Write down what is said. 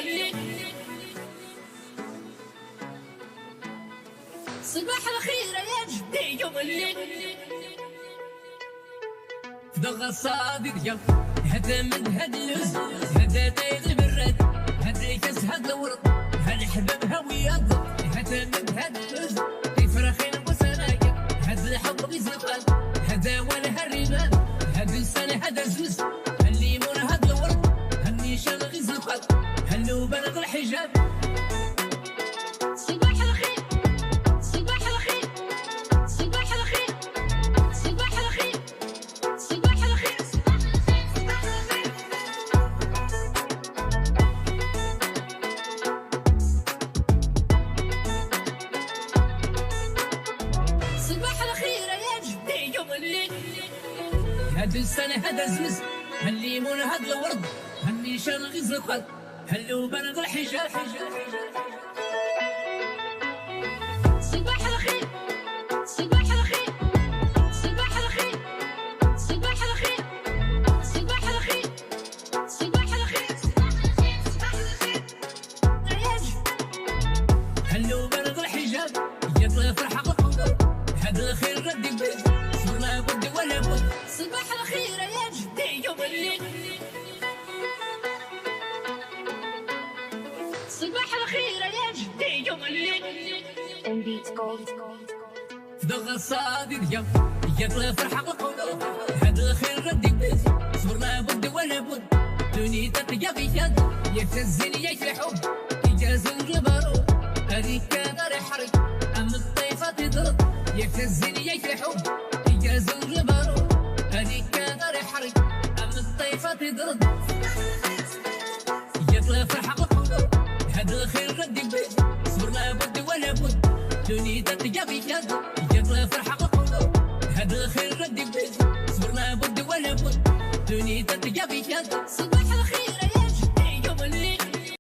الليل. صباح الخير يا جدي يوم الليل. دغ الصادق هذا من هاد اللوز، هذا طيب البراد، هذا يكس هاد الورد، هاد الحباب هويض، هذا من هاد اللوز يفرخين وسنايا، هاد الحب يزقل، هذا ولا هالرمال، هاد السنة هذا زوز، الليمون هاد الورد، هالنيشان غيزقل، هاللوبان غير الحجاب. صباح الخير صباح الخير صباح الخير صباح الخير صباح الخير صباح الخير. صباح الخير يا جدي يوم الليل. هاد السنة هذا زوز، هالليمون هاد الورد، هالنيشان غيزقل، هاللوبان غير الحجاب. صباح الخير صباح الخير صباح الخير صباح الخير صباح الخير صباح الخير صباح الخير. هاللوبان غير الحجاب يطلع فرحة الحضور، هذا الخير رد يبز، ولا بد ولا بد. صباح الخير يا جدي يوم الليل. صباح الخير يا جدي يوم الليل. Beats Gold. دغ الصادق يطلع فرحة القلوب، هذا الخير رد يبز، ولا بد ولا بد. دنيتك يا غياد يهتزني يا الحب، إجاز البارود هذيك نار حرق، أم الطيفة تضرب يهتزني يا الحب، إجاز البارود هذيك نار حرق، أم الطيفة تضرب. يطلع فرحة القلوب، هذا الخير رد يبز، ولا بد ولا بد. دنيتك يا غياد يطلع فرحة القلوب، هذا الخير رد يبز، ولا بد ولا بد. دنيتك يا غياد. صباح الخير